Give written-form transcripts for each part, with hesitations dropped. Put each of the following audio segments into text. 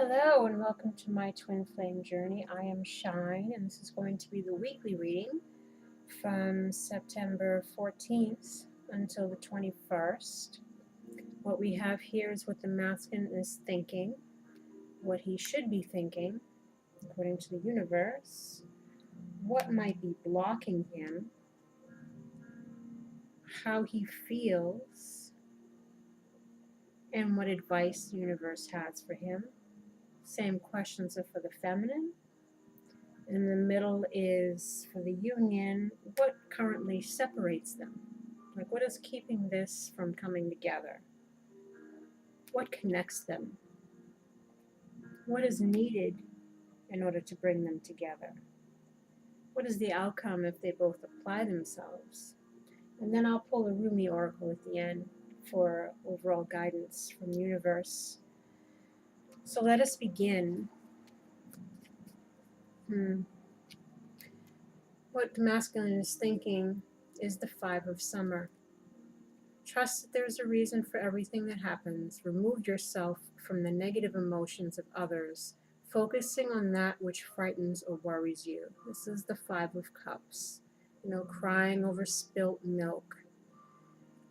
Hello and welcome to my twin flame journey. I am Shine and this is going to be the weekly reading from September 14th until the 21st. What we have here is what the masculine is thinking, what he should be thinking according to the universe, what might be blocking him, how he feels, and what advice the universe has for him. Same questions are for the feminine. In the middle is for the union, what currently separates them? Like, what is keeping this from coming together? What connects them? What is needed in order to bring them together? What is the outcome if they both apply themselves? And then I'll pull the Rumi Oracle at the end for overall guidance from the universe. So let us begin. What the masculine is thinking is the 5 of Summer. Trust that there's a reason for everything that happens. Remove yourself from the negative emotions of others, focusing on that which frightens or worries you. This is the 5 of Cups. Crying over spilt milk.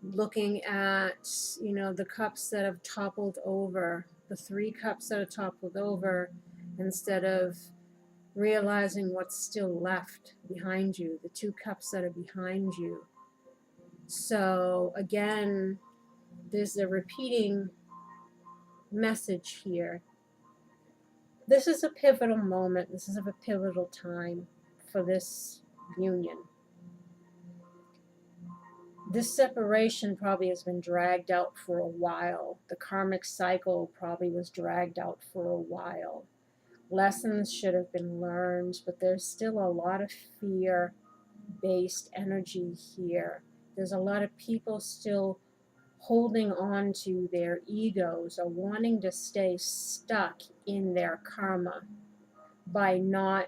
Looking at, the cups that have toppled over, the 3 cups that have toppled over, instead of realizing what's still left behind you, the 2 cups that are behind you. So again, there's a repeating message here. This is a pivotal moment. This is a pivotal time for this union. This separation probably has been dragged out for a while. The karmic cycle probably was dragged out for a while. Lessons should have been learned, but there's still a lot of fear-based energy here. There's a lot of people still holding on to their egos or wanting to stay stuck in their karma by not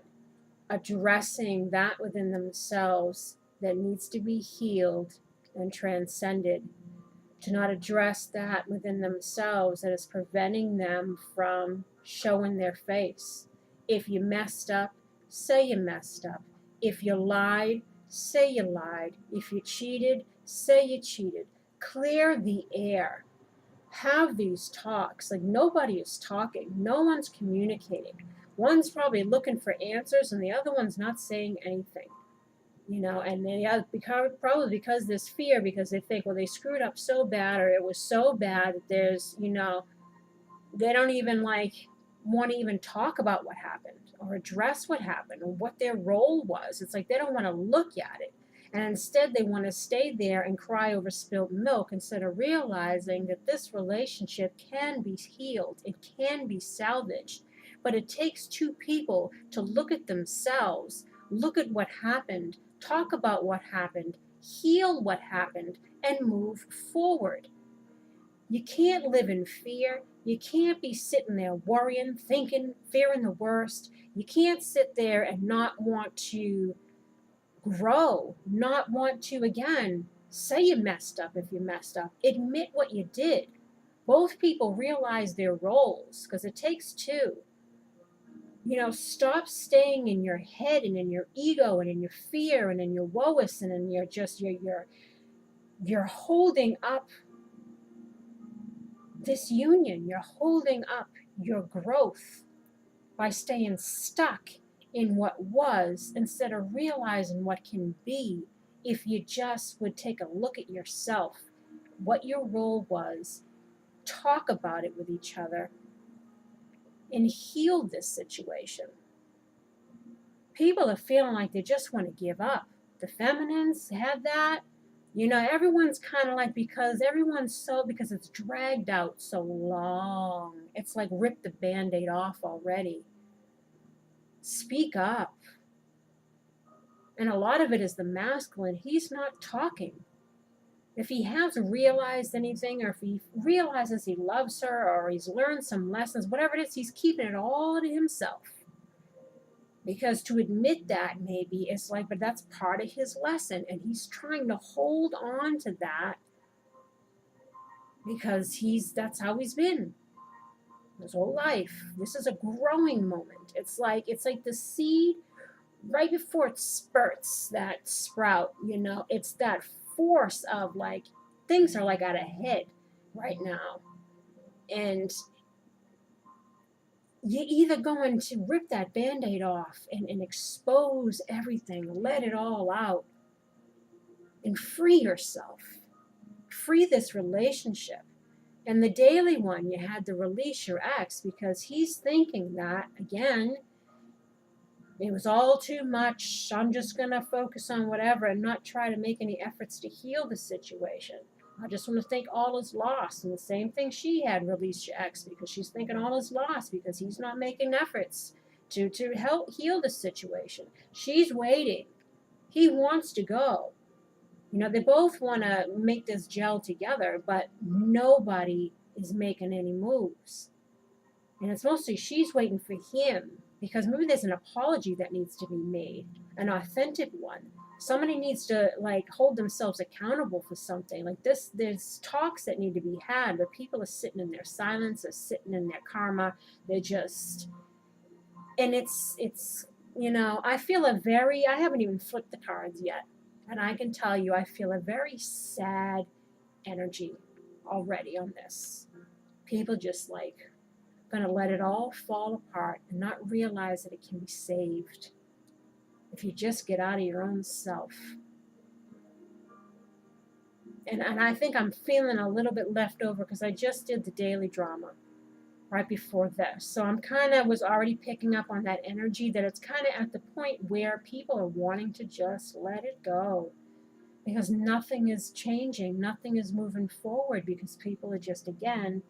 addressing that within themselves that needs to be healed and transcended, to not address that within themselves that is preventing them from showing their face. If you messed up, say you messed up. If you lied, say you lied. If you cheated, say you cheated. Clear the air. Have these talks. Like, nobody is talking. No one's communicating. One's probably looking for answers and the other one's not saying anything. And probably because there's fear, because they think, well, they screwed up so bad, or it was so bad that there's, they don't even want to even talk about what happened or address what happened or what their role was. It's like they don't want to look at it. And instead they want to stay there and cry over spilled milk instead of realizing that this relationship can be healed. It can be salvaged. But it takes 2 people to look at themselves, look at what happened, talk about what happened, heal what happened, and move forward. You can't live in fear. You can't be sitting there worrying, thinking, fearing the worst. You can't sit there and not want to grow, not want to, again, say you messed up if you messed up. Admit what you did. Both people realize their roles, because it takes 2. Stop staying in your head and in your ego and in your fear and in your woes and in you're holding up this union. You're holding up your growth by staying stuck in what was instead of realizing what can be if you just would take a look at yourself, what your role was, talk about it with each other, and heal this situation. People are feeling like they just want to give up. The feminines have that. Everyone's kind of like, because it's dragged out so long. It's like rip the Band-Aid off already. Speak up. And a lot of it is the masculine. He's not talking. If he has realized anything, or if he realizes he loves her, or he's learned some lessons, whatever it is, he's keeping it all to himself. Because to admit that, maybe, it's like, but that's part of his lesson, and he's trying to hold on to that because that's how he's been. his whole life. This is a growing moment. It's like the seed right before it spurts, that sprout, you know, it's that force of like things are like out ahead right now. And you're either going to rip that band-aid off and expose everything, let it all out, and free yourself. Free this relationship. And the daily one, you had to release your ex because he's thinking that, again, it was all too much. I'm just going to focus on whatever and not try to make any efforts to heal the situation. I just want to think all is lost. And the same thing she had, release your ex, because she's thinking all is lost because he's not making efforts to help heal the situation. She's waiting. He wants to go. You know, they both want to make this gel together, but nobody is making any moves. And it's mostly she's waiting for him because maybe there's an apology that needs to be made, an authentic one. Somebody needs to like hold themselves accountable for something like this. There's talks that need to be had, but people are sitting in their silence, they're sitting in their karma. They're just, and it's, you know, I haven't even flipped the cards yet. And I can tell you, I feel a very sad energy already on this. People just like going to let it all fall apart and not realize that it can be saved if you just get out of your own self. And I think I'm feeling a little bit left over because I just did the daily drama right before this. So I'm was already picking up on that energy that it's kind of at the point where people are wanting to just let it go. Because nothing is changing, nothing is moving forward because people are just, again,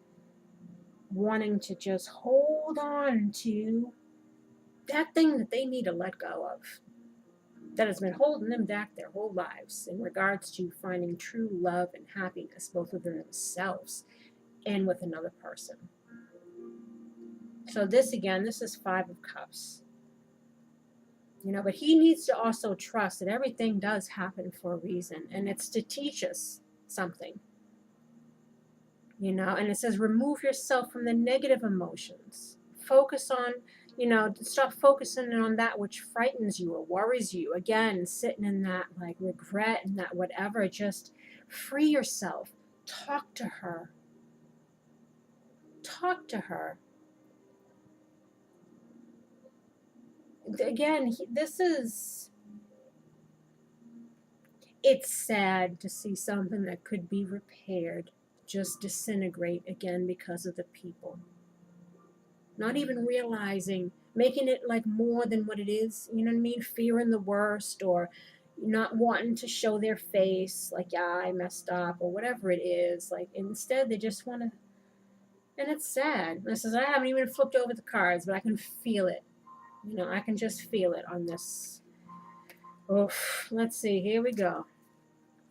wanting to just hold on to that thing that they need to let go of, that has been holding them back their whole lives in regards to finding true love and happiness, both within themselves and with another person. So this, again, this is 5 of Cups. You know, but he needs to also trust that everything does happen for a reason, and it's to teach us something. You know, and it says remove yourself from the negative emotions. Focus on, you know, stop focusing on that which frightens you or worries you. Again, sitting in that like regret and that whatever, just free yourself. Talk to her. Talk to her. Again, it's sad to see something that could be repaired just disintegrate again because of the people. Not even realizing, making it like more than what it is, you know what I mean? Fearing the worst or not wanting to show their face, like, yeah, I messed up or whatever it is. Like, instead, they just want to, and it's sad. This is, I haven't even flipped over the cards, but I can feel it. You know, I can just feel it on this. Oh, let's see. Here we go.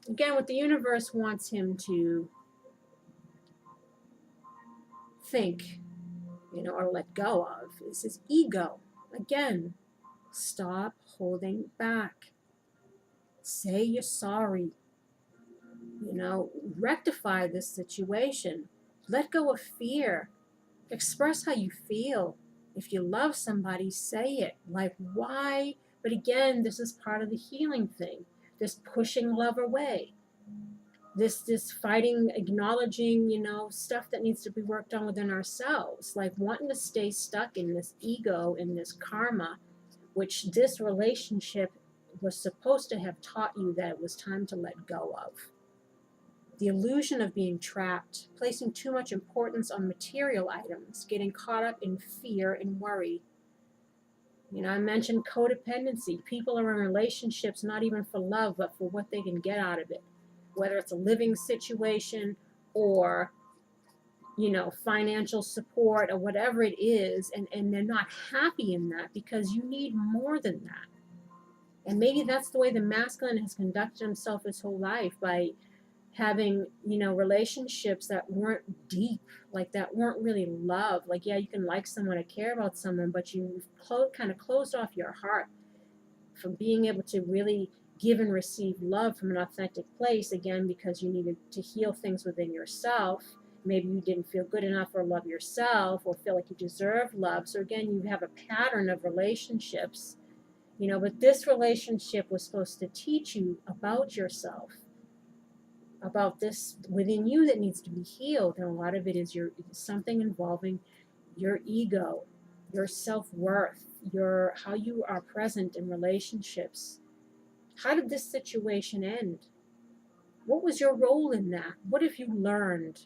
Again, what the universe wants him to think, you know, or let go of is his ego. Again, stop holding back. Say you're sorry. You know, rectify this situation. Let go of fear. Express how you feel. If you love somebody, say it. Like, why? But again, this is part of the healing thing. This pushing love away. This fighting, acknowledging, you know, stuff that needs to be worked on within ourselves. Like wanting to stay stuck in this ego, in this karma, which this relationship was supposed to have taught you that it was time to let go of. The illusion of being trapped, placing too much importance on material items, getting caught up in fear and worry. You know, I mentioned codependency. People are in relationships not even for love, but for what they can get out of it. Whether it's a living situation or, you know, financial support or whatever it is, and they're not happy in that because you need more than that. And maybe that's the way the masculine has conducted himself his whole life, by having, you know, relationships that weren't deep, like that weren't really love. Like, yeah, you can like someone or care about someone, but you've kind of closed off your heart from being able to really give and receive love from an authentic place, again, because you needed to heal things within yourself. Maybe you didn't feel good enough or love yourself or feel like you deserve love. So again, you have a pattern of relationships, you know, but this relationship was supposed to teach you about yourself, about this within you that needs to be healed. And a lot of it is something involving your ego, your self-worth, your how you are present in relationships. How did this situation end? What was your role in that? What have you learned?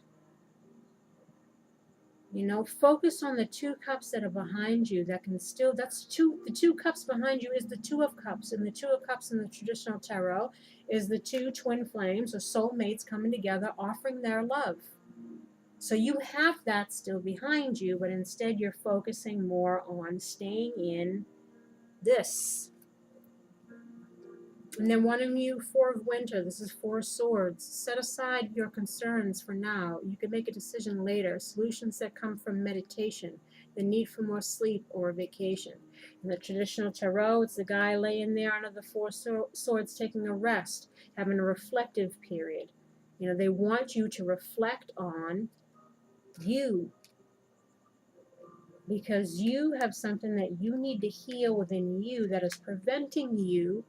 You know, focus on the 2 cups that are behind you that can still, the 2 cups behind you is the 2 of cups. And the 2 of cups in the traditional tarot is the 2 twin flames or soulmates coming together, offering their love. So you have that still behind you, but instead you're focusing more on staying in this. And then one of you, 4 of winter, this is 4 of swords. Set aside your concerns for now. You can make a decision later. Solutions that come from meditation, the need for more sleep or a vacation. In the traditional tarot, it's the guy laying there under the 4 swords taking a rest, having a reflective period. You know, they want you to reflect on you, because you have something that you need to heal within you that is preventing you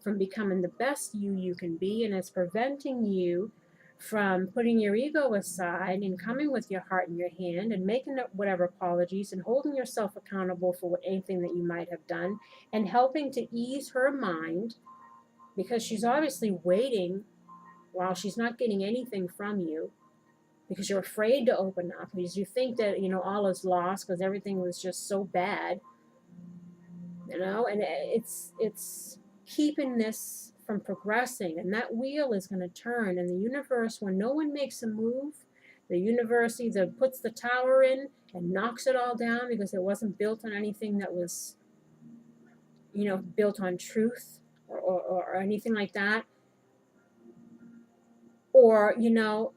from becoming the best you can be, and it's preventing you from putting your ego aside and coming with your heart in your hand and making up whatever apologies and holding yourself accountable for anything that you might have done, and helping to ease her mind, because she's obviously waiting while she's not getting anything from you, because you're afraid to open up, because you think that, you know, all is lost because everything was just so bad, you know, and it's keeping this from progressing. And that wheel is going to turn, and the universe, when no one makes a move, the universe either puts the tower in and knocks it all down because it wasn't built on anything that was, you know, built on truth or anything like that, or, you know,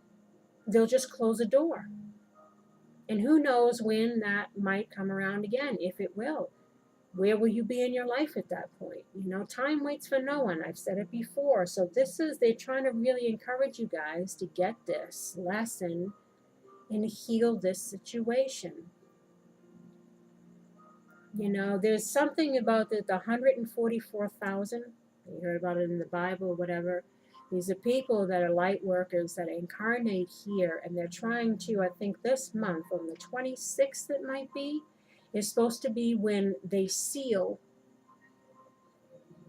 they'll just close a door. And who knows when that might come around again, if it will. Where will you be in your life at that point? You know, time waits for no one. I've said it before. So they're trying to really encourage you guys to get this lesson and heal this situation. You know, there's something about the 144,000. You heard about it in the Bible, whatever. These are people that are light workers that incarnate here, and they're trying to, I think this month, on the 26th it might be, is supposed to be when they seal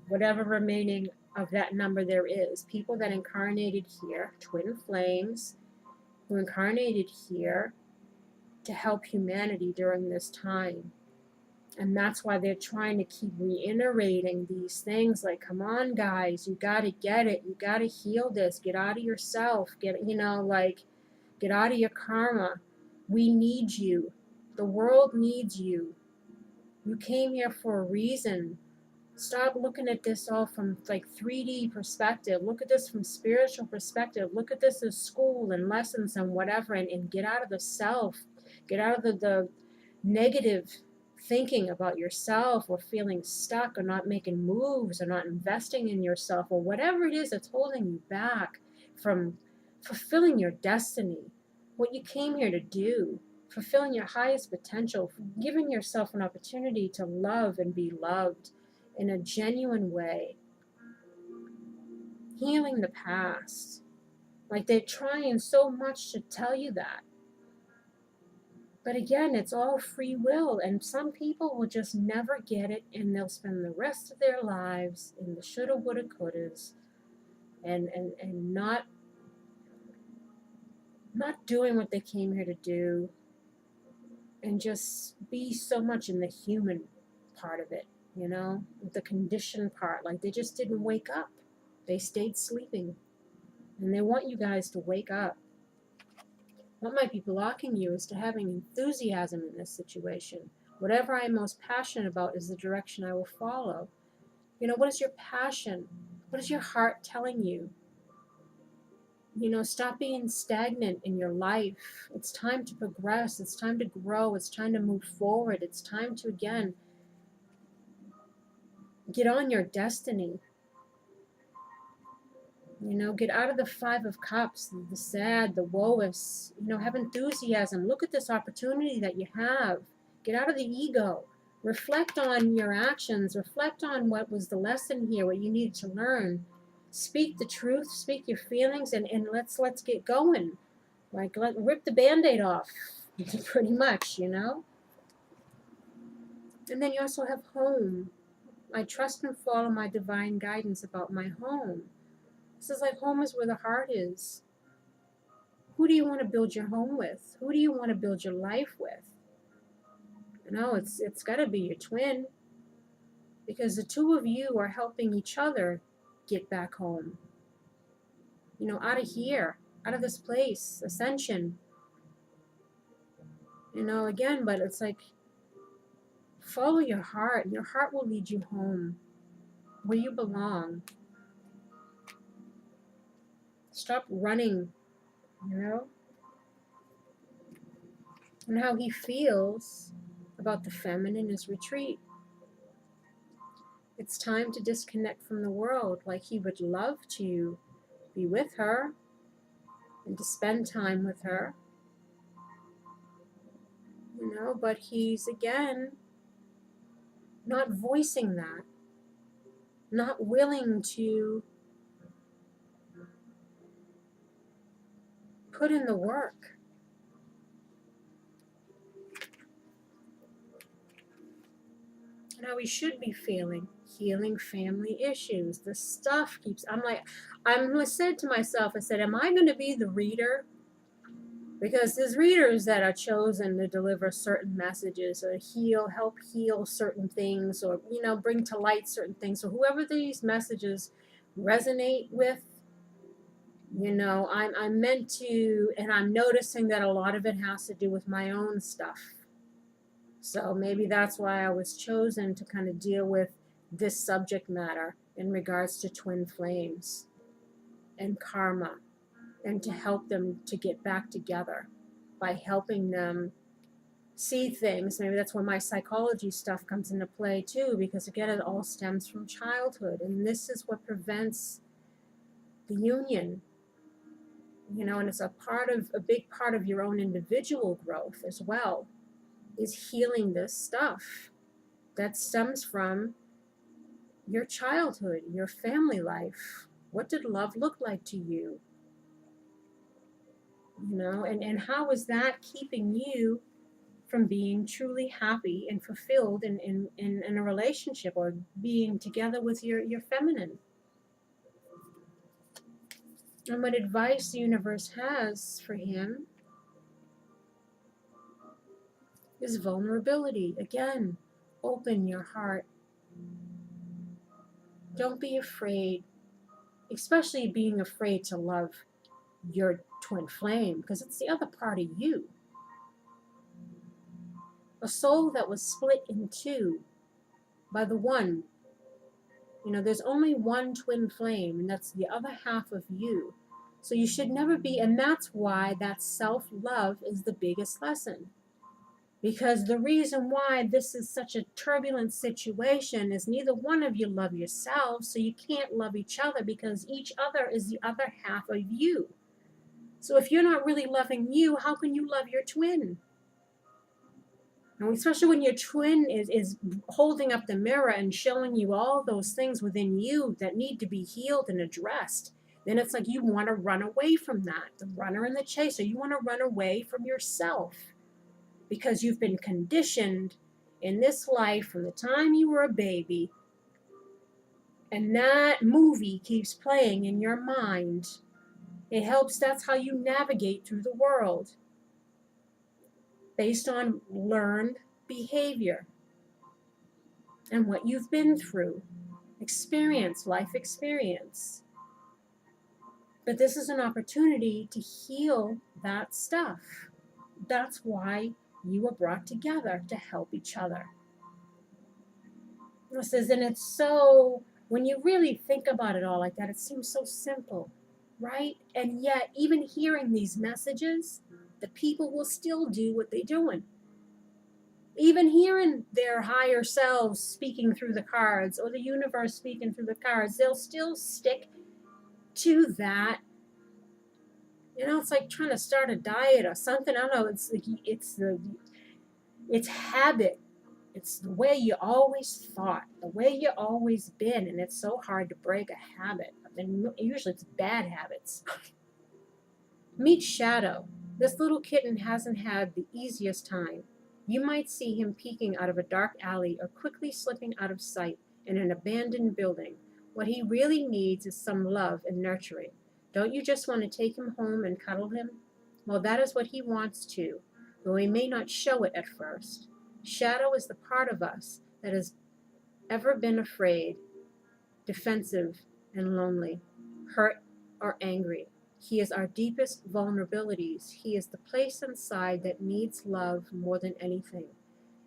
whatever remaining of that number there is. People that incarnated here, twin flames, who incarnated here to help humanity during this time. And that's why they're trying to keep reiterating these things like, come on, guys, you got to get it. You got to heal this. Get out of yourself. Get, you know, like, get out of your karma. We need you. The world needs you. You came here for a reason. Stop looking at this all from like 3D perspective. Look at this from spiritual perspective. Look at this as school and lessons and whatever, and get out of the self. Get out of the negative thinking about yourself, or feeling stuck, or not making moves, or not investing in yourself, or whatever it is that's holding you back from fulfilling your destiny, what you came here to do, fulfilling your highest potential, giving yourself an opportunity to love and be loved in a genuine way, healing the past. Like, they're trying so much to tell you that. But again, it's all free will, and some people will just never get it, and they'll spend the rest of their lives in the shoulda, woulda, couldas, and not doing what they came here to do, and just be so much in the human part of it, you know, the conditioned part. Like, they just didn't wake up. They stayed sleeping, and they want you guys to wake up. What might be blocking you is to having enthusiasm in this situation. Whatever I am most passionate about is the direction I will follow. You know, what is your passion? What is your heart telling you? You know, stop being stagnant in your life. It's time to progress. It's time to grow. It's time to move forward. It's time to, again, get on your destiny. You know, get out of the Five of Cups, the sad, the woe-is. You know, have enthusiasm. Look at this opportunity that you have. Get out of the ego. Reflect on your actions. Reflect on what was the lesson here, what you needed to learn. Speak the truth. Speak your feelings, and let's get going. Like, rip the Band-Aid off, pretty much, you know? And then you also have home. I trust and follow my divine guidance about my home. This is like home is where the heart is. Who do you want to build your home with? Who do you want to build your life with? You know, it's got to be your twin, because the two of you are helping each other get back home. You know, out of here, out of this place, ascension. You know, again, but it's like, follow your heart. Your heart will lead you home, where you belong. Stop running, you know? And how he feels about the feminine is retreat. It's time to disconnect from the world. Like, he would love to be with her and to spend time with her, you know, but he's, again, not voicing that, not willing to put in the work. And how we should be feeling, healing family issues. The stuff keeps, I said to myself, I said, am I going to be the reader? Because there's readers that are chosen to deliver certain messages or help heal certain things, or, you know, bring to light certain things. So whoever these messages resonate with, you know, I'm meant to, and I'm noticing that a lot of it has to do with my own stuff. So maybe that's why I was chosen to kind of deal with this subject matter in regards to twin flames and karma, and to help them to get back together by helping them see things. Maybe that's where my psychology stuff comes into play too, because again, it all stems from childhood, and this is what prevents the union, you know, and it's a big part of your own individual growth as well, is healing this stuff that stems from your childhood, your family life. What did love look like to you? You know, and how is that keeping you from being truly happy and fulfilled in a relationship, or being together with your feminine? And what advice the universe has for him is vulnerability. Again, open your heart. Don't be afraid, especially being afraid to love your twin flame, because it's the other part of you. A soul that was split in two by the one. You know, there's only one twin flame, and that's the other half of you. So you should never be, and that's why that self-love is the biggest lesson. Because the reason why this is such a turbulent situation is neither one of you love yourselves, so you can't love each other, because each other is the other half of you. So if you're not really loving you, how can you love your twin? And especially when your twin is holding up the mirror and showing you all those things within you that need to be healed and addressed, then it's like you want to run away from that, the runner and the chaser. You want to run away from yourself, because you've been conditioned in this life from the time you were a baby, and that movie keeps playing in your mind. It helps, that's how you navigate through the world, based on learned behavior and what you've been through, experience, life experience. But this is an opportunity to heal that stuff. That's why you were brought together, to help each other. It says, and it's so, when you really think about it all like that, it seems so simple, right? And yet, even hearing these messages, the people will still do what they're doing. Even hearing their higher selves speaking through the cards, or the universe speaking through the cards, they'll still stick do that. You know, it's like trying to start a diet or something. I don't know. It's habit. It's the way you always thought, the way you always been, and it's so hard to break a habit. I mean, usually it's bad habits. Meet Shadow. This little kitten hasn't had the easiest time. You might see him peeking out of a dark alley or quickly slipping out of sight in an abandoned building. What he really needs is some love and nurturing. Don't you just want to take him home and cuddle him? Well, that is what he wants too, though he may not show it at first. Shadow is the part of us that has ever been afraid, defensive, and lonely, hurt, or angry. He is our deepest vulnerabilities. He is the place inside that needs love more than anything.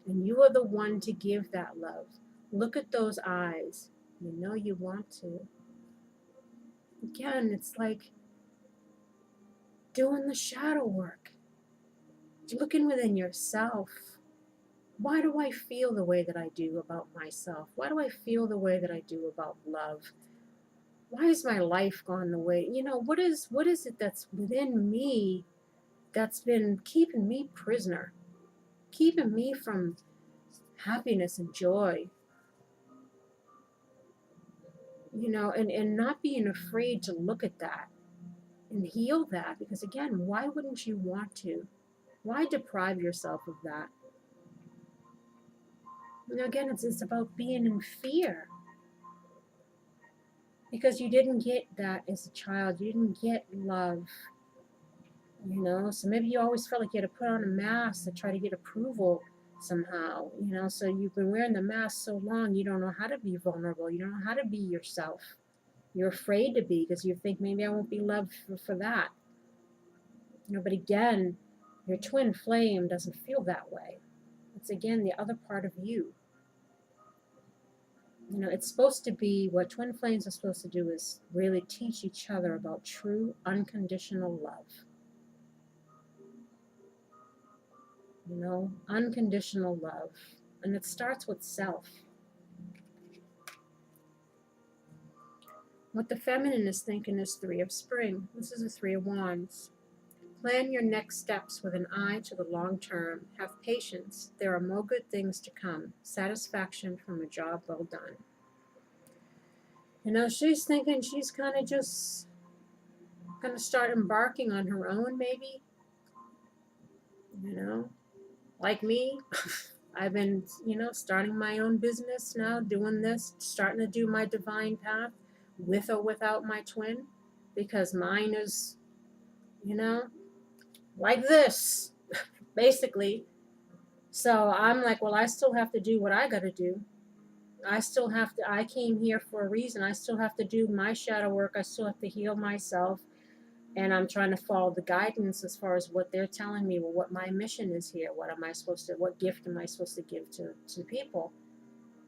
And you are the one to give that love. Look at those eyes. You know you want to. Again, it's like doing the shadow work. Looking within yourself. Why do I feel the way that I do about myself? Why do I feel the way that I do about love? Why has my life gone the way? You know, what is it that's within me that's been keeping me prisoner, keeping me from happiness and joy? You know, and not being afraid to look at that and heal that, because again, why wouldn't you want to? Why deprive yourself of that? You know, again, it's about being in fear. Because you didn't get that as a child. You didn't get love. You know, so maybe you always felt like you had to put on a mask to try to get approval somehow. You know, so you've been wearing the mask so long, you don't know how to be vulnerable. You don't know how to be yourself. You're afraid to be because you think maybe I won't be loved for that. You know, but again, your twin flame doesn't feel that way. It's again the other part of you. You know, it's supposed to be, what twin flames are supposed to do is really teach each other about true, unconditional love. You know, unconditional love. And it starts with self. What the feminine is thinking is 3 of Spring. This is a 3 of Wands. Plan your next steps with an eye to the long term. Have patience. There are more good things to come. Satisfaction from a job well done. You know, she's thinking she's kind of just going to start embarking on her own, maybe. You know, like me, I've been, you know, starting my own business now, doing this, starting to do my divine path with or without my twin, because mine is, you know, like this, basically. So I'm like, well, I still have to do what I got to do. I still have to, I came here for a reason. I still have to do my shadow work. I still have to heal myself. And I'm trying to follow the guidance as far as what they're telling me, well, what my mission is here. What am I supposed to, what gift am I supposed to give to people?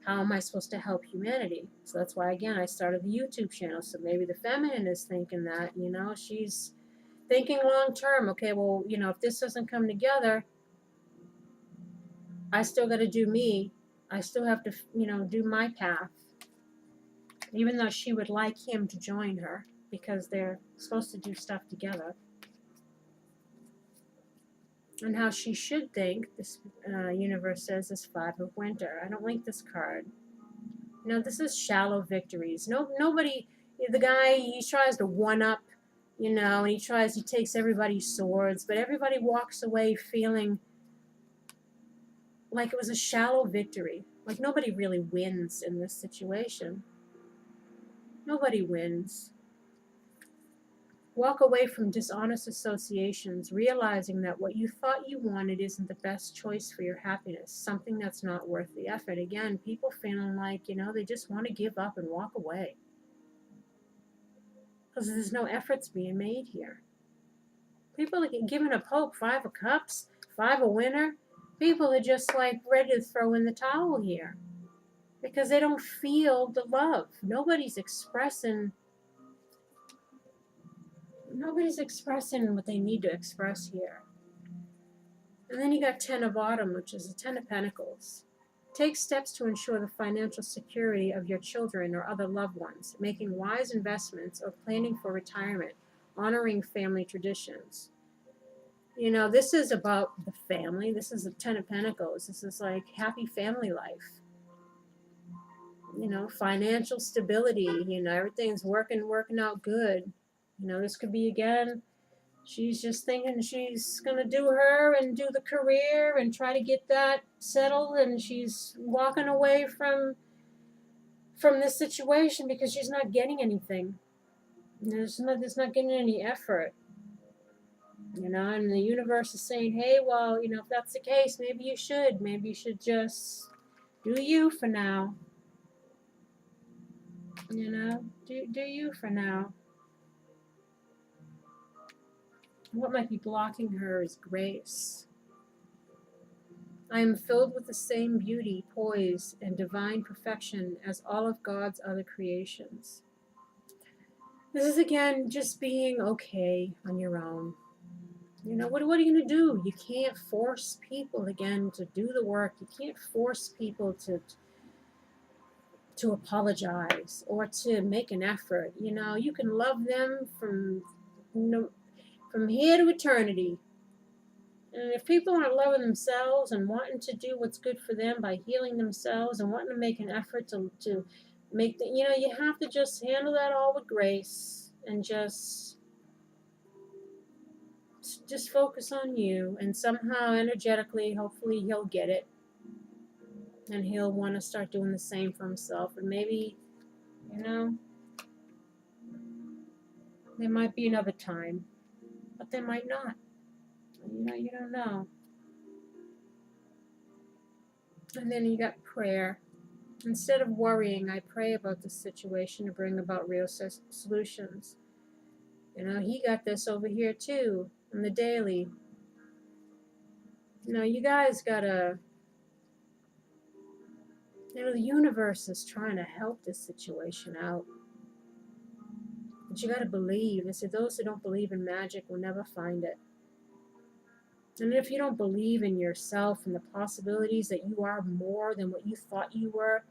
How am I supposed to help humanity? So that's why, again, I started the YouTube channel. So maybe the feminine is thinking that, you know, she's thinking long term. Okay, well, you know, if this doesn't come together, I still got to do me. I still have to, you know, do my path. Even though she would like him to join her because they're supposed to do stuff together. And how she should think, this universe says, is 5 of Winter. I don't like this card. You know, this is shallow victories. Nobody, the guy, he tries to one-up, you know, and he takes everybody's swords, but everybody walks away feeling like it was a shallow victory. Like nobody really wins in this situation. Nobody wins. Walk away from dishonest associations, realizing that what you thought you wanted isn't the best choice for your happiness, something that's not worth the effort. Again, people feeling like, you know, they just want to give up and walk away. Because there's no efforts being made here. People are giving up hope. 5 of Cups, 5 of Winter. People are just like ready to throw in the towel here. Because they don't feel the love. Nobody's expressing what they need to express here. And then you got 10 of Autumn, which is a 10 of Pentacles. Take steps to ensure the financial security of your children or other loved ones, making wise investments or planning for retirement, honoring family traditions. You know, this is about the family. This is the Ten of Pentacles. This is like happy family life. You know, financial stability. You know, everything's working out good. You know, this could be, again, she's just thinking she's going to do her and do the career and try to get that settled, and she's walking away from this situation because she's not getting anything. There's not getting any effort. You know, and the universe is saying, hey, well, you know, if that's the case, maybe you should just do you for now. You know, do you for now. What might be blocking her is grace. I am filled with the same beauty, poise, and divine perfection as all of God's other creations. This is, again, just being okay on your own. You know, what are you going to do? You can't force people, again, to do the work. You can't force people to apologize or to make an effort. You know, you can love them from here to eternity. And if people aren't loving themselves and wanting to do what's good for them by healing themselves and wanting to make an effort to make the, you know, you have to just handle that all with grace and just focus on you, and somehow energetically, hopefully he'll get it, and he'll want to start doing the same for himself. And maybe, you know, there might be another time, but there might not. You know, you don't know. And then you got prayer. Instead of worrying, I pray about the situation to bring about real solutions. You know, he got this over here too, in the daily. You know, you guys gotta, you know, the universe is trying to help this situation out. But you gotta believe. They say those who don't believe in magic will never find it. And if you don't believe in yourself and the possibilities that you are more than what you thought you were,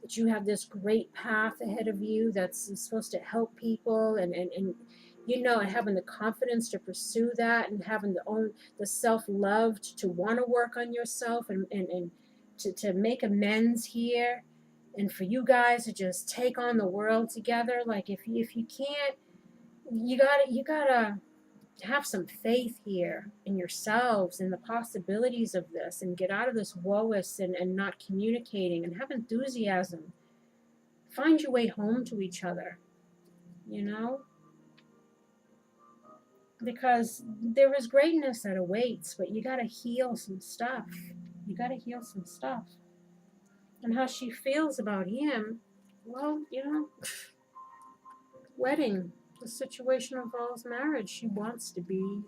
that you have this great path ahead of you that's supposed to help people, and you know, and having the confidence to pursue that, and having the self-love to want to work on yourself and to make amends here, and for you guys to just take on the world together. Like, if you can't, you gotta have some faith here in yourselves and the possibilities of this, and get out of this woe-is and not communicating, and have enthusiasm. Find your way home to each other, you know? Because there is greatness that awaits, but you gotta heal some stuff. You gotta heal some stuff. And how she feels about him, well, you know, wedding. The situation involves marriage. She wants to be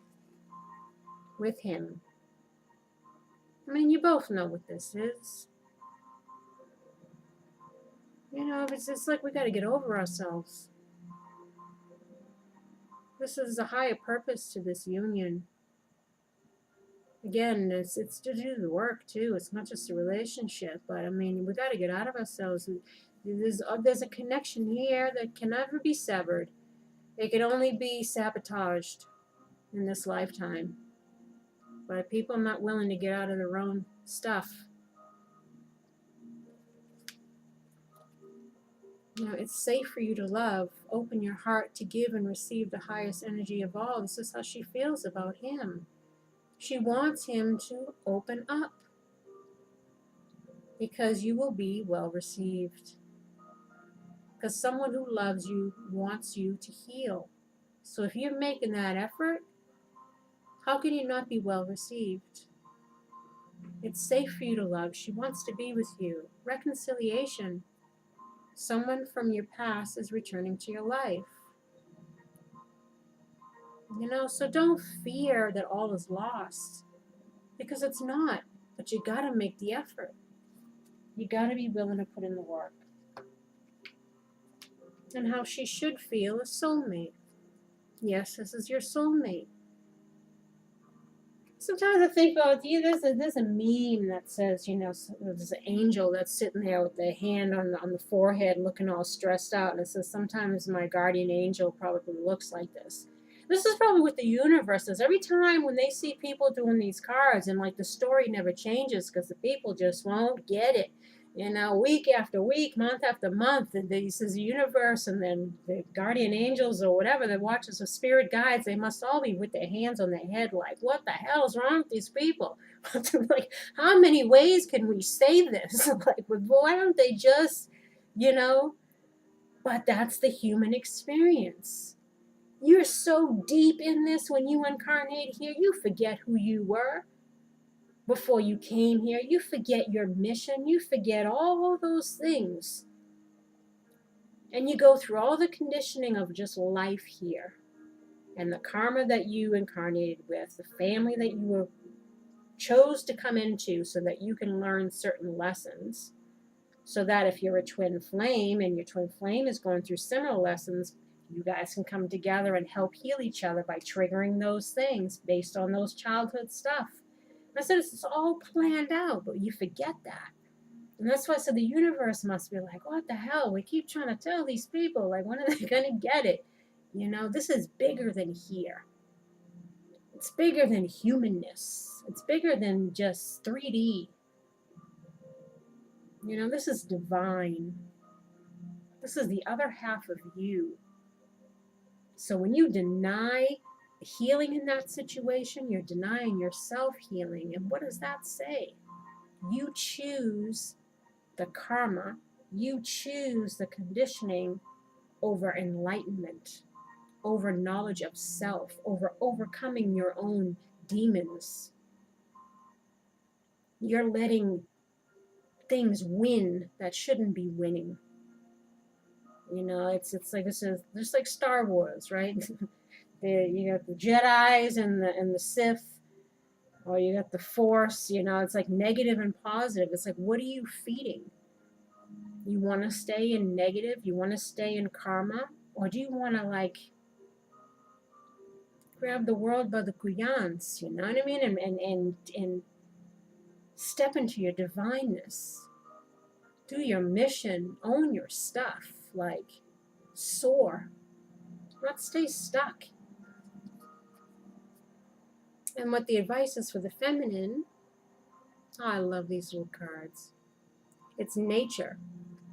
with him. I mean, you both know what this is. You know, it's just like we got to get over ourselves. This is a higher purpose to this union. Again, it's to do the work too. It's not just a relationship, but I mean, we got to get out of ourselves. There's a connection here that can never be severed. It can only be sabotaged in this lifetime by people not willing to get out of their own stuff. You know, it's safe for you to love. Open your heart to give and receive the highest energy of all. This is how she feels about him. She wants him to open up, because you will be well received. Because someone who loves you wants you to heal. So if you're making that effort, how can you not be well received? It's safe for you to love. She wants to be with you. Reconciliation. Someone from your past is returning to your life. You know, so don't fear that all is lost, because it's not. But you got to make the effort. You got to be willing to put in the work. And how she should feel is soulmate. Yes, this is your soulmate. Sometimes I think, oh, there's a meme that says, there's an angel that's sitting there with their hand on the forehead, looking all stressed out, and it says, sometimes my guardian angel probably looks like this. This is probably what the universe is. Every time when they see people doing these cards, and like the story never changes because the people just won't get it. Week after week, month after month, and this is the universe, and then the guardian angels or whatever, the watchers or spirit guides, they must all be with their hands on their head, like, what the hell is wrong with these people? Like, how many ways can we say this? Like, why don't they just, But that's the human experience. You're so deep in this when you incarnate here, you forget who you were before you came here. You forget your mission. You forget all those things. And you go through all the conditioning of just life here. And the karma that you incarnated with, the family that you chose to come into so that you can learn certain lessons. So that if you're a twin flame and your twin flame is going through similar lessons, you guys can come together and help heal each other by triggering those things based on those childhood stuff. I said it's all planned out, but you forget that. And that's why I said the universe must be like, what the hell? We keep trying to tell these people, like, when are they going to get it? This is bigger than here. It's bigger than humanness. It's bigger than just 3D. This is divine. This is the other half of you. So when you deny healing in that situation, you're denying yourself healing. And what does that say? You choose the karma. You choose the conditioning over enlightenment, over knowledge of self, over overcoming your own demons. You're letting things win that shouldn't be winning. It's like this is just like Star Wars, right? You got the Jedis and the Sith, or you got the Force. It's like negative and positive. It's like, what are you feeding? You want to stay in negative? You want to stay in karma, or do you want to like grab the world by the kuyans? You know what I mean? And step into your divineness. Do your mission. Own your stuff. Like, soar. Not stay stuck. And what the advice is for the feminine, I love these little cards. It's nature.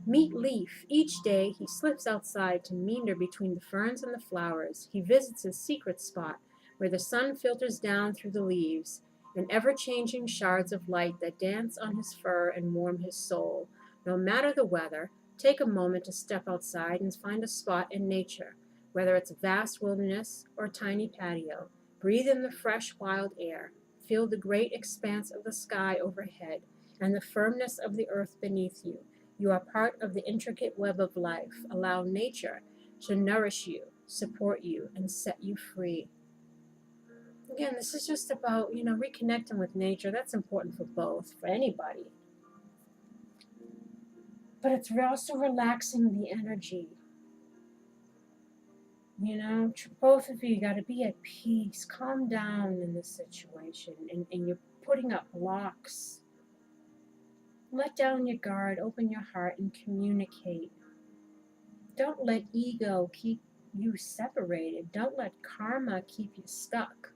Meet Leaf. Each day he slips outside to meander between the ferns and the flowers. He visits his secret spot where the sun filters down through the leaves in ever-changing shards of light that dance on his fur and warm his soul. No matter the weather, take a moment to step outside and find a spot in nature, whether it's a vast wilderness or a tiny patio. Breathe in the fresh, wild air. Feel the great expanse of the sky overhead and the firmness of the earth beneath you. You are part of the intricate web of life. Allow nature to nourish you, support you, and set you free. Again, this is just about, reconnecting with nature. That's important for both, for anybody. But it's also relaxing the energy. Both of you got to be at peace. Calm down in this situation. And you're putting up blocks. Let down your guard. Open your heart and communicate. Don't let ego keep you separated. Don't let karma keep you stuck.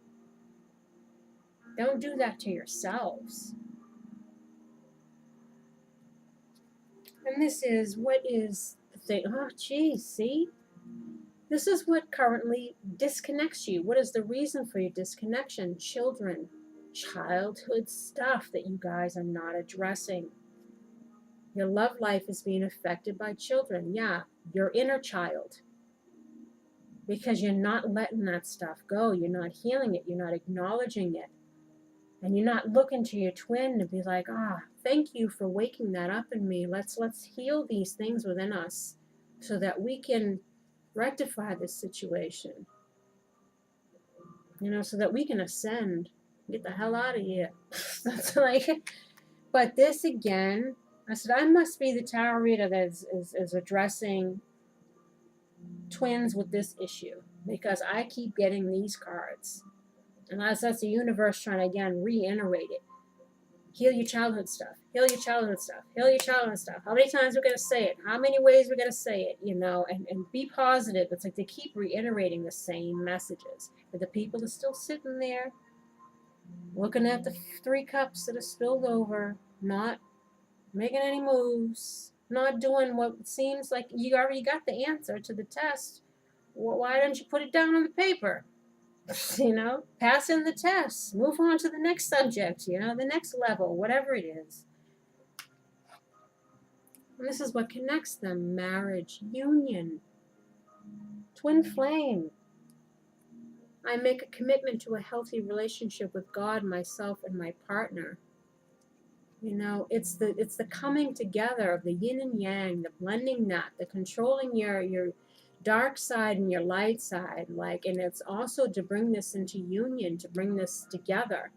Don't do that to yourselves. And this is, what is the thing? Oh, geez, see? This is what currently disconnects you. What is the reason for your disconnection? Children, childhood stuff that you guys are not addressing. Your love life is being affected by children. Yeah, your inner child. Because you're not letting that stuff go. You're not healing it. You're not acknowledging it. And you're not looking to your twin to be like, thank you for waking that up in me. Let's heal these things within us so that we can rectify this situation. So that we can ascend. Get the hell out of here. That's like, but this again, I said, I must be the tarot reader that is addressing twins with this issue. Because I keep getting these cards. And that's the universe trying to, again, reiterate it. Heal your childhood stuff. Heal your childhood stuff. Heal your childhood stuff. How many times we're going to say it? How many ways we're going to say it, you know, and be positive. It's like they keep reiterating the same messages. But the people are still sitting there looking at the 3 cups that are spilled over, not making any moves, not doing what seems like you already got the answer to the test. Well, why don't you put it down on the paper? You know, pass in the test, move on to the next subject, you know, the next level, whatever it is. And this is what connects them: marriage, union, twin flame. I make a commitment to a healthy relationship with God, myself, and my partner. You know, it's the coming together of the yin and yang, the blending that, the controlling your dark side and your light side, like, and it's also to bring this into union, to bring this together,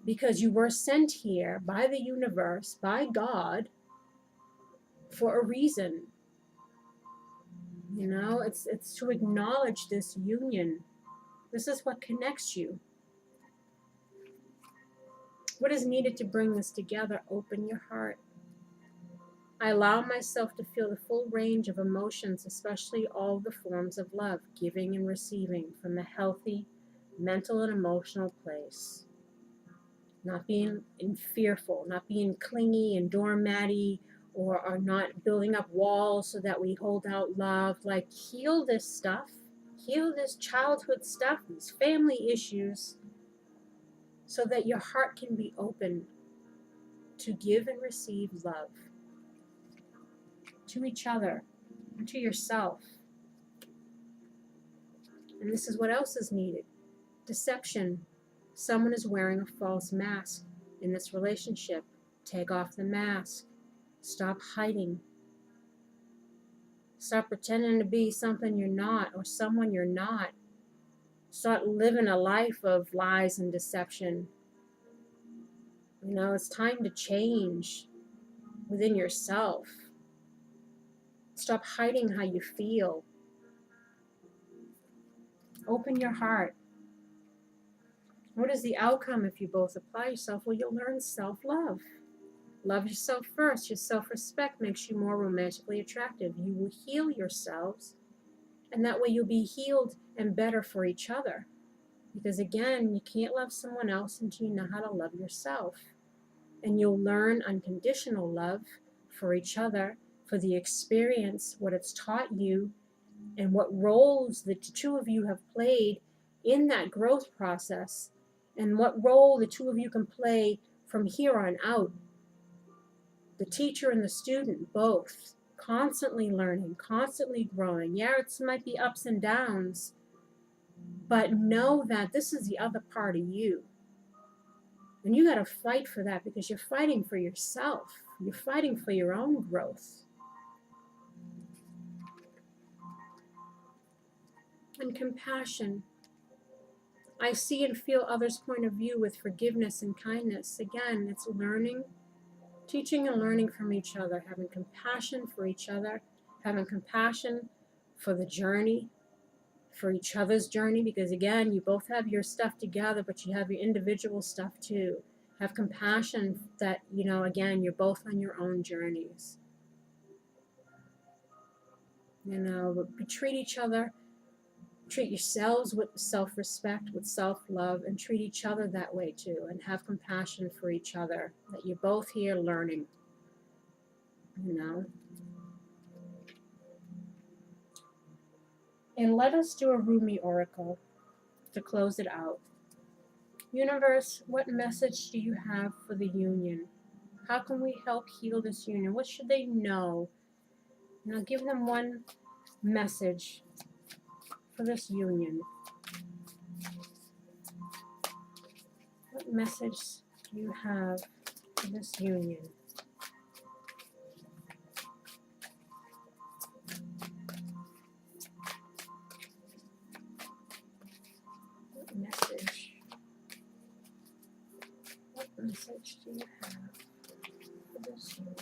because you were sent here by the universe, by God, for a reason. You know, it's to acknowledge this union. This is what connects you. What is needed to bring this together? Open your heart. I allow myself to feel the full range of emotions, especially all the forms of love, giving and receiving from a healthy mental and emotional place. Not being fearful, not being clingy and doormatty, or not building up walls so that we hold out love. Like, heal this stuff. Heal this childhood stuff, these family issues, so that your heart can be open to give and receive love. To each other, and to yourself. And this is what else is needed. Deception. Someone is wearing a false mask in this relationship. Take off the mask. Stop hiding. Stop pretending to be something you're not, or someone you're not. Start living a life of lies and deception. You know, it's time to change within yourself. Stop hiding how you feel. Open your heart. What is the outcome if you both apply yourself? Well, you'll learn self-love. Love yourself first. Your self-respect makes you more romantically attractive. You will heal yourselves, and that way you'll be healed and better for each other. Because again, you can't love someone else until you know how to love yourself. And you'll learn unconditional love for each other, for the experience, what it's taught you, and what roles the 2 of you have played in that growth process, and what role the 2 of you can play from here on out. The teacher and the student, both, constantly learning, constantly growing. Yeah, it might be ups and downs, but know that this is the other part of you. And you got to fight for that, because you're fighting for yourself. You're fighting for your own growth. And compassion. I see and feel others' point of view with forgiveness and kindness. Again, it's learning, teaching and learning from each other, having compassion for each other, having compassion for the journey, for each other's journey, because again, you both have your stuff together, but you have your individual stuff too. Have compassion that, you know, again, you're both on your own journeys. You know, but treat each other, treat yourselves with self-respect, with self-love, and treat each other that way too, and have compassion for each other, that you're both here learning, you know. And let us do a Rumi oracle to close it out. Universe, what message do you have for the union? How can we help heal this union? What should they know? And I'll give them one message for this union. What message do you have for this union? What message? What message do you have for this union?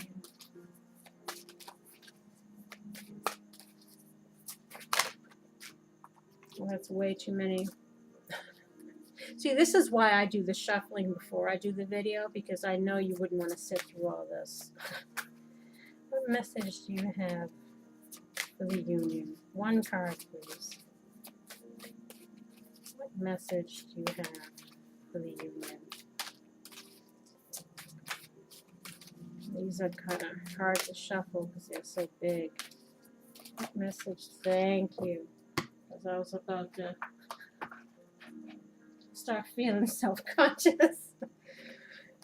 Well, that's way too many. See, this is why I do the shuffling before I do the video, because I know you wouldn't want to sit through all this. What message do you have for the union? One card, please. What message do you have for the union? These are kind of hard to shuffle because they're so big. What message? Thank you. Because I was about to start feeling self-conscious.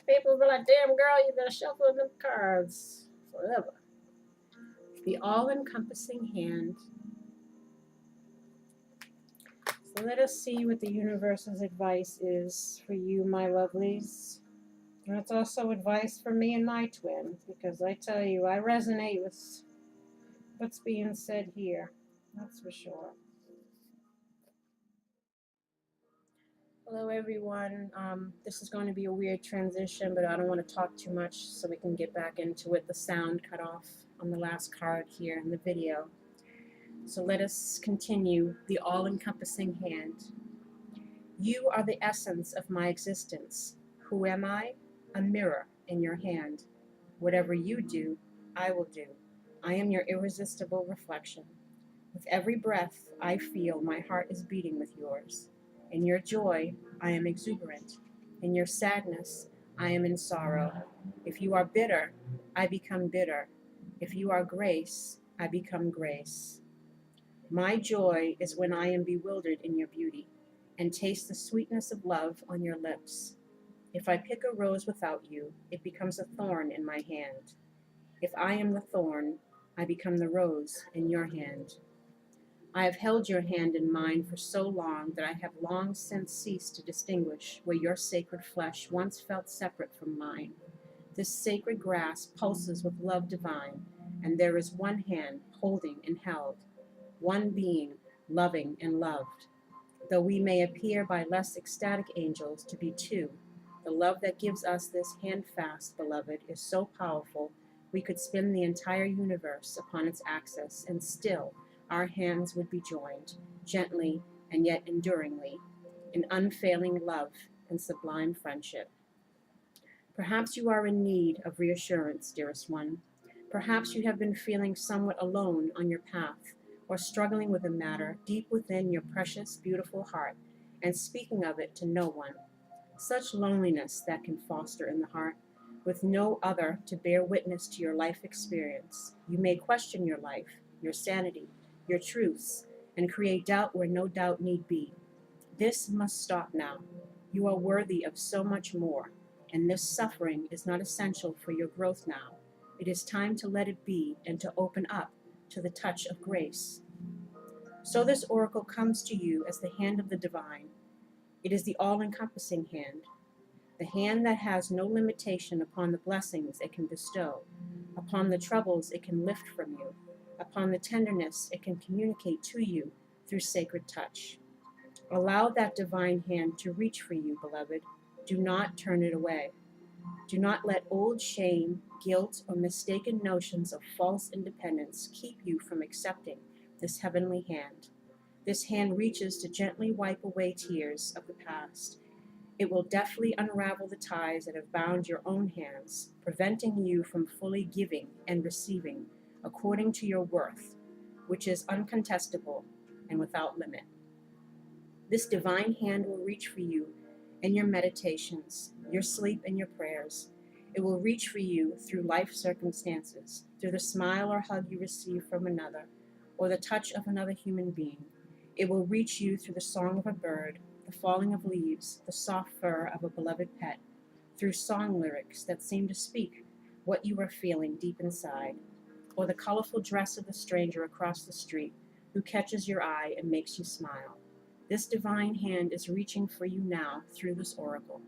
People be like, damn girl, you've been shuffling them cards forever. The all-encompassing hand. So let us see what the universe's advice is for you, my lovelies. And it's also advice for me and my twin, because I tell you, I resonate with what's being said here. That's for sure. Hello, everyone. This is going to be a weird transition, but I don't want to talk too much so we can get back into it. The sound cut off on the last card here in the video. So let us continue. The all-encompassing hand. You are the essence of my existence. Who am I? A mirror in your hand. Whatever you do, I will do. I am your irresistible reflection. With every breath I feel, my heart is beating with yours. In your joy, I am exuberant. In your sadness, I am in sorrow. If you are bitter, I become bitter. If you are grace, I become grace. My joy is when I am bewildered in your beauty and taste the sweetness of love on your lips. If I pick a rose without you, it becomes a thorn in my hand. If I am the thorn, I become the rose in your hand. I have held your hand in mine for so long that I have long since ceased to distinguish where your sacred flesh once felt separate from mine. This sacred grasp pulses with love divine, and there is one hand holding and held, one being loving and loved. Though we may appear by less ecstatic angels to be two, the love that gives us this handfast, beloved, is so powerful we could spin the entire universe upon its axis, and still our hands would be joined, gently and yet enduringly, in unfailing love and sublime friendship. Perhaps you are in need of reassurance, dearest one. Perhaps you have been feeling somewhat alone on your path, or struggling with a matter deep within your precious, beautiful heart, and speaking of it to no one. Such loneliness that can foster in the heart, with no other to bear witness to your life experience. You may question your life, your sanity, your truths, and create doubt where no doubt need be. This must stop now. You are worthy of so much more, and this suffering is not essential for your growth now. It is time to let it be and to open up to the touch of grace. So this oracle comes to you as the hand of the divine. It is the all-encompassing hand, the hand that has no limitation upon the blessings it can bestow, upon the troubles it can lift from you, upon the tenderness it can communicate to you through sacred touch. Allow that divine hand to reach for you, beloved. Do not turn it away. Do not let old shame, guilt, or mistaken notions of false independence keep you from accepting this heavenly hand. This hand reaches to gently wipe away tears of the past. It will deftly unravel the ties that have bound your own hands, preventing you from fully giving and receiving according to your worth, which is uncontestable and without limit. This divine hand will reach for you in your meditations, your sleep, and your prayers. It will reach for you through life circumstances, through the smile or hug you receive from another, or the touch of another human being. It will reach you through the song of a bird, the falling of leaves, the soft fur of a beloved pet, through song lyrics that seem to speak what you are feeling deep inside, or the colorful dress of the stranger across the street who catches your eye and makes you smile. This divine hand is reaching for you now through this oracle.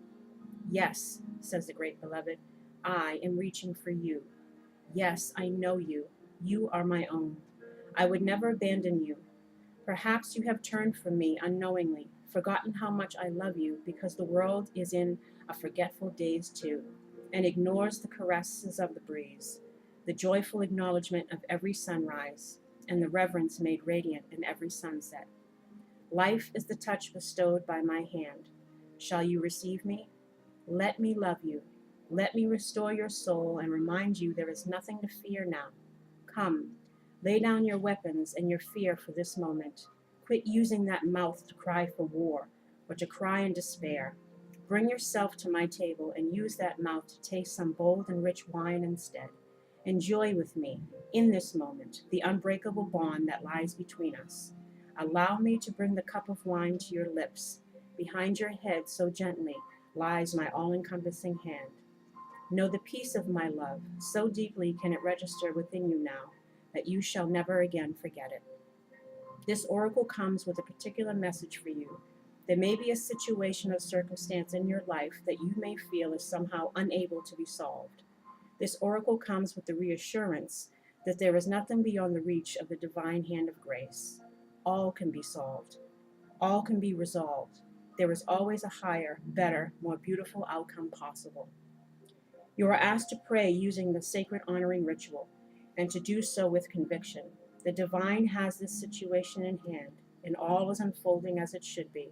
Yes, says the great beloved, I am reaching for you. Yes, I know you. You are my own. I would never abandon you. Perhaps you have turned from me unknowingly, forgotten how much I love you because the world is in a forgetful daze too, and ignores the caresses of the breeze, the joyful acknowledgement of every sunrise, and the reverence made radiant in every sunset. Life is the touch bestowed by my hand. Shall you receive me? Let me love you. Let me restore your soul and remind you there is nothing to fear now. Come, lay down your weapons and your fear for this moment. Quit using that mouth to cry for war or to cry in despair. Bring yourself to my table and use that mouth to taste some bold and rich wine instead. Enjoy with me, in this moment, the unbreakable bond that lies between us. Allow me to bring the cup of wine to your lips. Behind your head, so gently, lies my all-encompassing hand. Know the peace of my love, so deeply can it register within you now, that you shall never again forget it. This oracle comes with a particular message for you. There may be a situation or circumstance in your life that you may feel is somehow unable to be solved. This oracle comes with the reassurance that there is nothing beyond the reach of the divine hand of grace. All can be solved. All can be resolved. There is always a higher, better, more beautiful outcome possible. You are asked to pray using the sacred honoring ritual, and to do so with conviction. The divine has this situation in hand, and all is unfolding as it should be.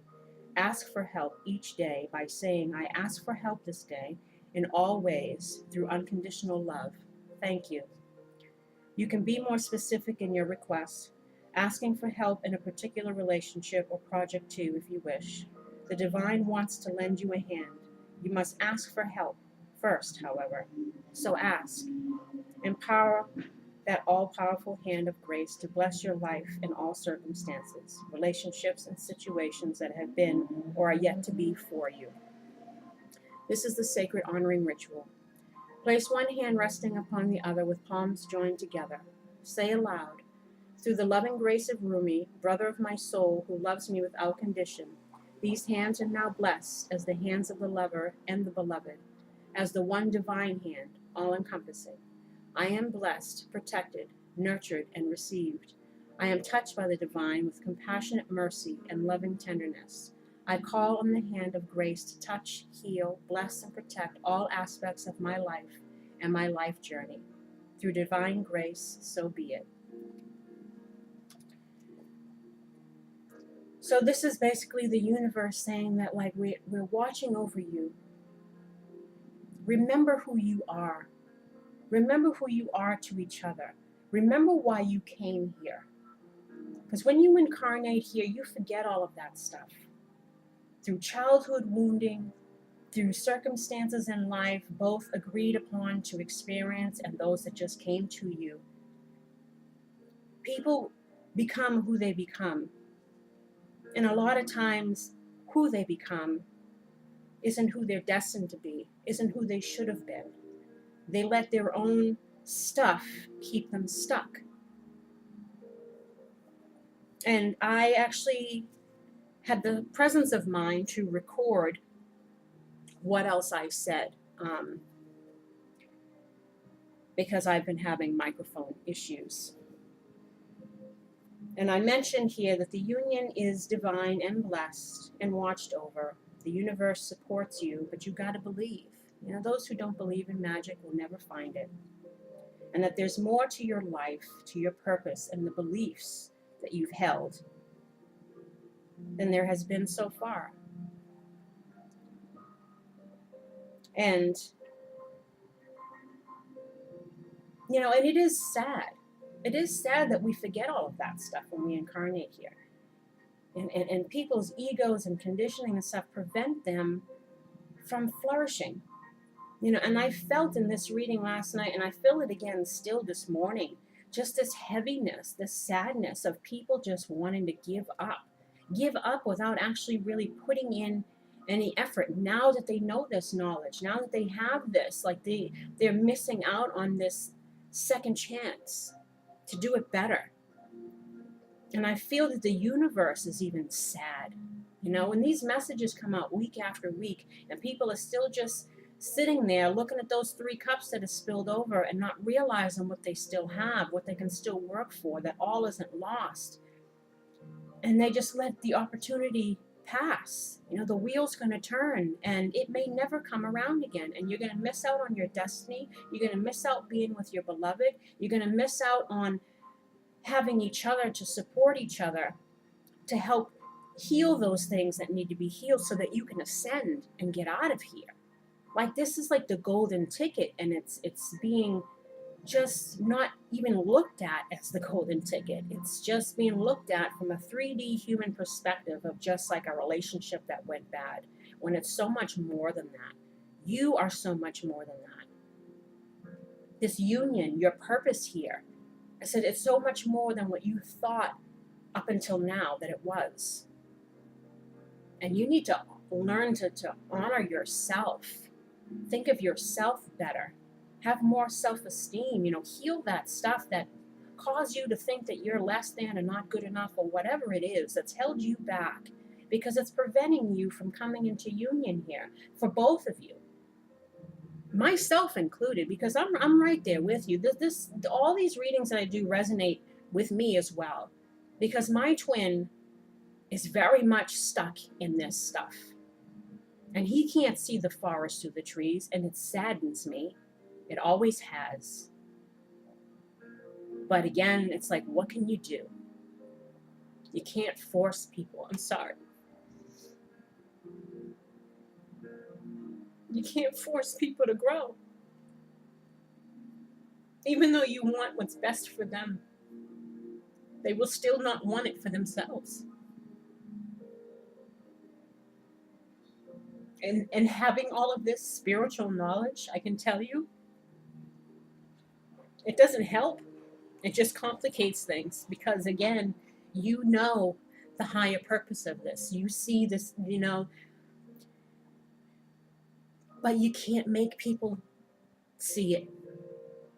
Ask for help each day by saying, I ask for help this day, in all ways, through unconditional love. Thank you. You can be more specific in your requests, asking for help in a particular relationship or project too, if you wish. The divine wants to lend you a hand. You must ask for help first, however. So ask. Empower that all-powerful hand of grace to bless your life in all circumstances, relationships, and situations that have been or are yet to be for you. This is the sacred honoring ritual. Place one hand resting upon the other with palms joined together. Say aloud, through the loving grace of Rumi, brother of my soul who loves me without condition, these hands are now blessed as the hands of the lover and the beloved, as the one divine hand, all-encompassing. I am blessed, protected, nurtured, and received. I am touched by the divine with compassionate mercy and loving tenderness. I call on the hand of grace to touch, heal, bless, and protect all aspects of my life and my life journey. Through divine grace, so be it. So this is basically the universe saying that, like, we're watching over you. Remember who you are. Remember who you are to each other. Remember why you came here. Because when you incarnate here, you forget all of that stuff. Through childhood wounding, through circumstances in life, both agreed upon to experience and those that just came to you, people become who they become. And a lot of times, who they become isn't who they're destined to be, isn't who they should have been. They let their own stuff keep them stuck. And I actually had the presence of mind to record what else I said, because I've been having microphone issues. And I mentioned here that the union is divine and blessed and watched over. The universe supports you, but you got to believe. You know, those who don't believe in magic will never find it. And that there's more to your life, to your purpose, and the beliefs that you've held than there has been so far. And, you know, and it is sad. It is sad that we forget all of that stuff when we incarnate here. And people's egos and conditioning and stuff prevent them from flourishing. You know, and I felt in this reading last night, and I feel it again still this morning, just this heaviness, this sadness of people just wanting to give up without actually really putting in any effort. Now that they know this knowledge, now that they have this, like they're missing out on this second chance to do it better. And I feel that the universe is even sad. You know, when these messages come out week after week, and people are still just sitting there looking at those 3 cups that have spilled over and not realizing what they still have, what they can still work for, that all isn't lost. And they just let the opportunity pass. You know, the wheel's going to turn, and it may never come around again. And you're going to miss out on your destiny. You're going to miss out being with your beloved. You're going to miss out on having each other to support each other, to help heal those things that need to be healed so that you can ascend and get out of here. Like, this is like the golden ticket, and it's being just not even looked at as the golden ticket. It's just being looked at from a 3D human perspective of just like a relationship that went bad, when it's so much more than that. You are so much more than that. This union, your purpose here, I said, it's so much more than what you thought up until now that it was. And you need to learn to honor yourself. Think of yourself better. Have more self-esteem, heal that stuff that caused you to think that you're less than and not good enough, or whatever it is that's held you back, because it's preventing you from coming into union here for both of you. Myself included, because I'm right there with you. All these readings that I do resonate with me as well, because my twin is very much stuck in this stuff. And he can't see the forest through the trees, and it saddens me. It always has. But again, it's like, what can you do? You can't force people. I'm sorry. You can't force people to grow. Even though you want what's best for them, they will still not want it for themselves. And having all of this spiritual knowledge, I can tell you, it doesn't help. It just complicates things, because again, you know the higher purpose of this. You see this, but you can't make people see it.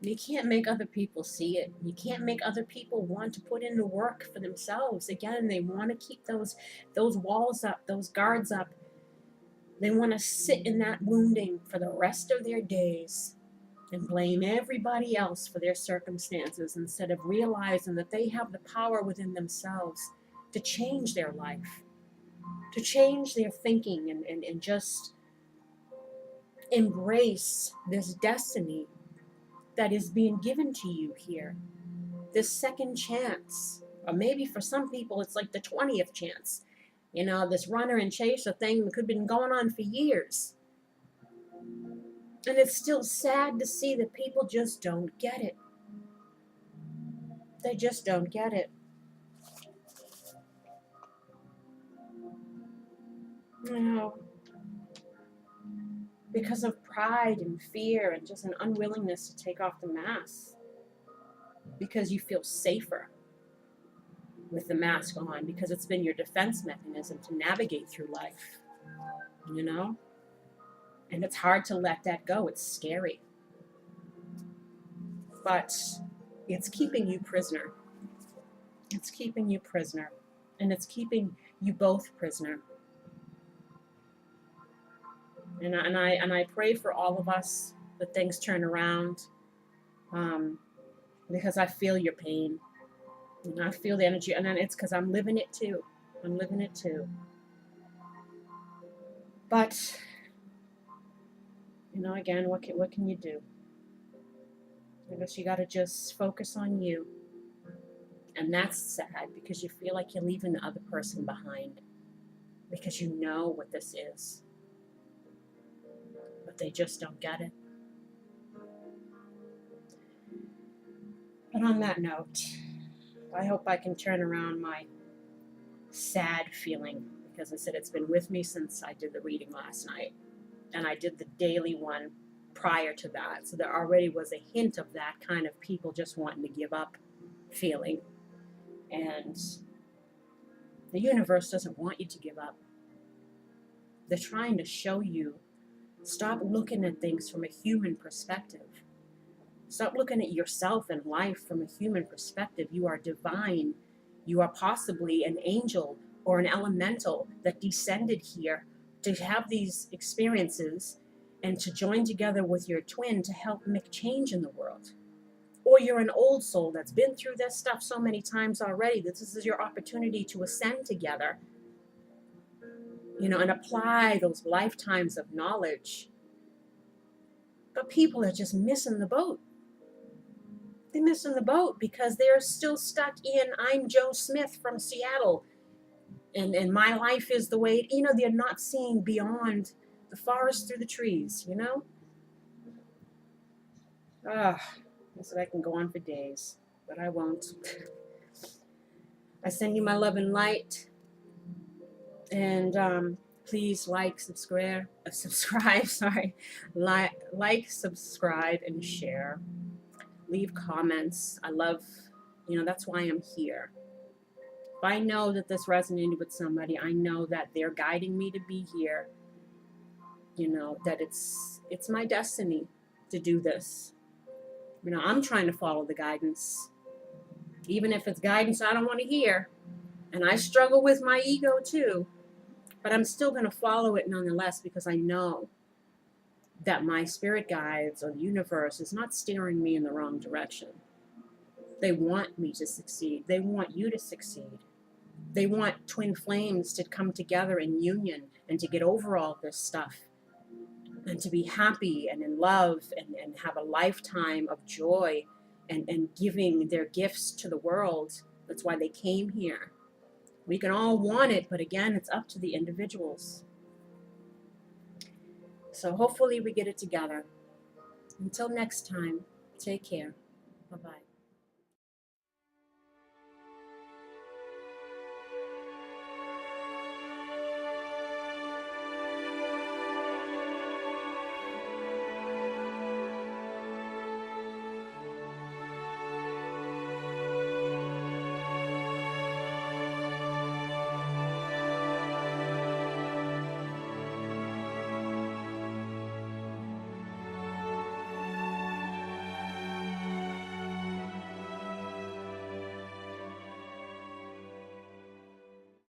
You can't make other people see it. You can't make other people want to put in the work for themselves. Again, they want to keep those walls up, those guards up. They want to sit in that wounding for the rest of their days and blame everybody else for their circumstances, instead of realizing that they have the power within themselves to change their life, to change their thinking, and just embrace this destiny that is being given to you here. This second chance, or maybe for some people it's like the 20th chance. This runner and chaser thing that could have been going on for years. And it's still sad to see that people just don't get it. They just don't get it. Because of pride and fear and just an unwillingness to take off the mask. Because you feel safer with the mask on, because it's been your defense mechanism to navigate through life, and it's hard to let that go. It's scary, but it's keeping you prisoner. It's keeping you prisoner, and it's keeping you both prisoner. And I pray for all of us that things turn around, because I feel your pain. I feel the energy, and then it's because I'm living it too. I'm living it too. But, again, what can you do? I guess you got to just focus on you. And that's sad, because you feel like you're leaving the other person behind, because you know what this is. But they just don't get it. But on that note, I hope I can turn around my sad feeling, because I said it's been with me since I did the reading last night, and I did the daily one prior to that. So there already was a hint of that kind of people just wanting to give up feeling. And the universe doesn't want you to give up. They're trying to show you, stop looking at things from a human perspective. Stop looking at yourself and life from a human perspective. You are divine. You are possibly an angel or an elemental that descended here to have these experiences and to join together with your twin to help make change in the world. Or you're an old soul that's been through this stuff so many times already that this is your opportunity to ascend together, and apply those lifetimes of knowledge. But people are just missing the boat. They're missing the boat because they're still stuck in, I'm Joe Smith from Seattle. And my life is the way, you know, they're not seeing beyond the forest through the trees, you know? Ah, I said I can go on for days, but I won't. I send you my love and light, and please subscribe, sorry, like, subscribe, and share. Leave comments. I love, you know, that's why I'm here. If I know that this resonated with somebody, I know that they're guiding me to be here. You know, that it's my destiny to do this. You know, I'm trying to follow the guidance, even if it's guidance I don't want to hear. And I struggle with my ego too, but I'm still going to follow it nonetheless, because I know that my spirit guides or the universe is not steering me in the wrong direction. They want me to succeed. They want you to succeed. They want twin flames to come together in union and to get over all this stuff and to be happy and in love and have a lifetime of joy and giving their gifts to the world. That's why they came here. We can all want it, but again, it's up to the individuals. So hopefully we get it together. Until next time, take care. Bye-bye.